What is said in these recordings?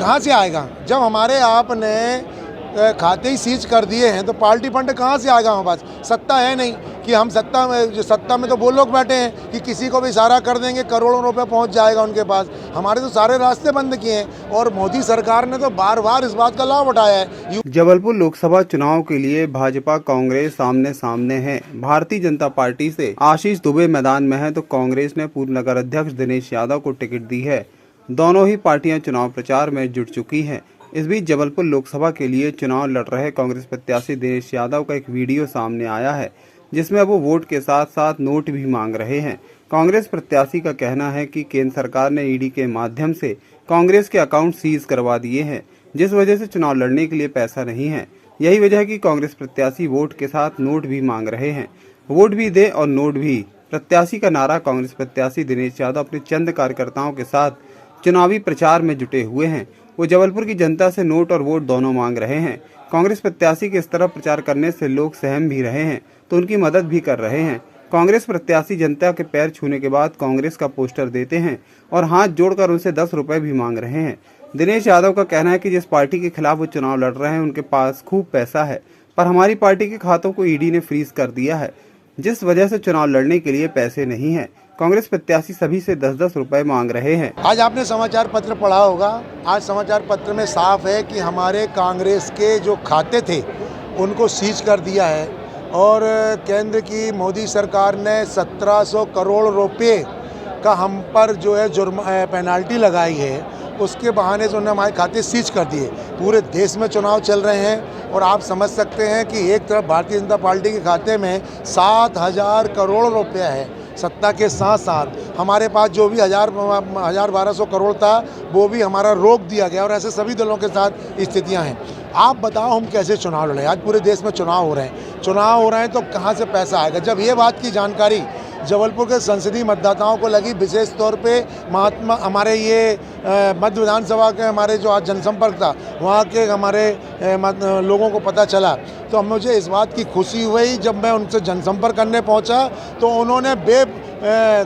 कहाँ से आएगा? जब हमारे आपने खाते ही सीज कर दिए हैं तो पार्टी फंड कहाँ से आएगा हमारे पास? सत्ता है नहीं कि हम सत्ता में तो वो लोग बैठे हैं कि किसी को भी इशारा कर देंगे करोड़ों रुपए पहुंच जाएगा उनके पास। हमारे तो सारे रास्ते बंद किए हैं और मोदी सरकार ने तो बार बार इस बात का लाभ उठाया है। जबलपुर लोकसभा चुनाव के लिए भाजपा कांग्रेस आमने सामने है। भारतीय जनता पार्टी से आशीष दुबे मैदान में है तो कांग्रेस ने पूर्व नगर अध्यक्ष दिनेश यादव को टिकट दी है। दोनों ही पार्टियां चुनाव प्रचार में जुट चुकी हैं। इस बीच जबलपुर लोकसभा के लिए चुनाव लड़ रहे कांग्रेस प्रत्याशी दिनेश यादव का एक वीडियो सामने आया है, जिसमें वो वोट के साथ साथ नोट भी मांग रहे हैं। कांग्रेस प्रत्याशी का कहना है कि केंद्र सरकार ने ईडी के माध्यम से कांग्रेस के अकाउंट सीज करवा दिए हैं, जिस वजह से चुनाव लड़ने के लिए पैसा नहीं है। यही वजह है कि कांग्रेस प्रत्याशी वोट के साथ नोट भी मांग रहे हैं। वोट भी दे और नोट भी, प्रत्याशी का नारा। कांग्रेस प्रत्याशी दिनेश यादव अपने चंद कार्यकर्ताओं के साथ चुनावी प्रचार में जुटे हुए हैं। वो जबलपुर की जनता से नोट और वोट दोनों मांग रहे हैं। कांग्रेस प्रत्याशी के इस तरह प्रचार करने से लोग सहम भी रहे हैं तो उनकी मदद भी कर रहे हैं। कांग्रेस प्रत्याशी जनता के पैर छूने के बाद कांग्रेस का पोस्टर देते हैं और हाथ जोड़कर उनसे 10 रुपए भी मांग रहे हैं। दिनेश यादव का कहना है कि जिस पार्टी के खिलाफ वो चुनाव लड़ रहे हैं उनके पास खूब पैसा है, पर हमारी पार्टी के खातों को ईडी ने फ्रीज कर दिया है, जिस वजह से चुनाव लड़ने के लिए पैसे नहीं है। कांग्रेस प्रत्याशी सभी से 10-10 रुपए मांग रहे हैं। आज आपने समाचार पत्र पढ़ा होगा। आज समाचार पत्र में साफ है कि हमारे कांग्रेस के जो खाते थे उनको सीज कर दिया है और केंद्र की मोदी सरकार ने 1700 करोड़ रुपए का हम पर जो है पेनाल्टी लगाई है। उसके बहाने से उन्होंने हमारे खाते सीज कर दिए। पूरे देश में चुनाव चल रहे हैं और आप समझ सकते हैं कि एक तरफ भारतीय जनता पार्टी के खाते में 7000 करोड़ रुपया है। सत्ता के साथ साथ हमारे पास जो भी 1200 करोड़ था वो भी हमारा रोक दिया गया और ऐसे सभी दलों के साथ स्थितियां हैं। आप बताओ हम कैसे चुनाव लड़ें? आज पूरे देश में चुनाव हो रहे हैं तो कहाँ से पैसा आएगा? जब ये बात की जानकारी जबलपुर के संसदीय मतदाताओं को लगी, विशेष तौर पे हमारे ये मध्य विधानसभा के हमारे जो आज जनसंपर्क था वहाँ के हमारे लोगों को पता चला, तो मुझे इस बात की खुशी हुई। जब मैं उनसे जनसंपर्क करने पहुँचा तो उन्होंने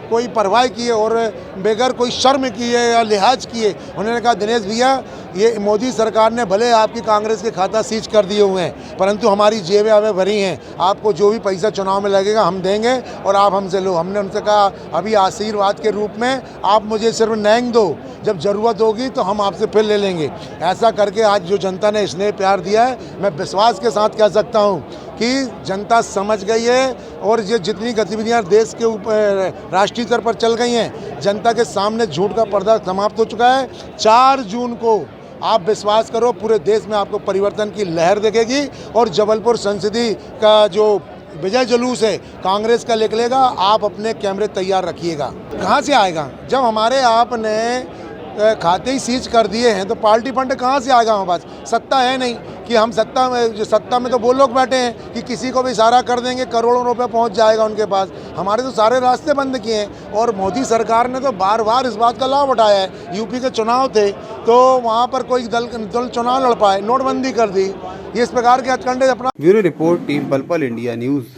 कोई परवाह किए और बगैर कोई शर्म किए या लिहाज किए उन्होंने कहा, दिनेश भैया, ये मोदी सरकार ने भले आपकी कांग्रेस के खाता सीज कर दिए हुए हैं, परंतु हमारी जेबें हमें भरी हैं। आपको जो भी पैसा चुनाव में लगेगा हम देंगे और आप हमसे लो। हमने उनसे कहा, अभी आशीर्वाद के रूप में आप मुझे सिर्फ नैंग दो, जब ज़रूरत होगी तो हम आपसे फिर ले लेंगे। ऐसा करके आज जो जनता ने स्नेह प्यार दिया है, मैं विश्वास के साथ कह सकता हूँ कि जनता समझ गई है और ये जितनी गतिविधियां देश के ऊपर राष्ट्रीय स्तर पर चल गई हैं, जनता के सामने झूठ का पर्दा समाप्त हो चुका है। 4 जून को आप विश्वास करो पूरे देश में आपको परिवर्तन की लहर दिखेगी और जबलपुर संसदीय का जो विजय जुलूस है कांग्रेस का निकलेगा। आप अपने कैमरे तैयार रखिएगा। कहाँ से आएगा? जब हमारे आपने खाते ही सीज कर दिए हैं तो पार्टी फंड कहाँ से आएगा हमारे पास? सत्ता है नहीं कि हम सत्ता में तो वो लोग बैठे हैं कि किसी को भी इशारा कर देंगे करोड़ों रुपए पहुंच जाएगा उनके पास। हमारे तो सारे रास्ते बंद किए हैं और मोदी सरकार ने तो बार बार इस बात का लाभ उठाया है। यूपी के चुनाव थे तो वहाँ पर कोई दल चुनाव लड़ पाए, नोटबंदी कर दी। ये इस प्रकार के हथकंडे अपना। ब्यूरो रिपोर्ट, टीम पल पल इंडिया न्यूज़।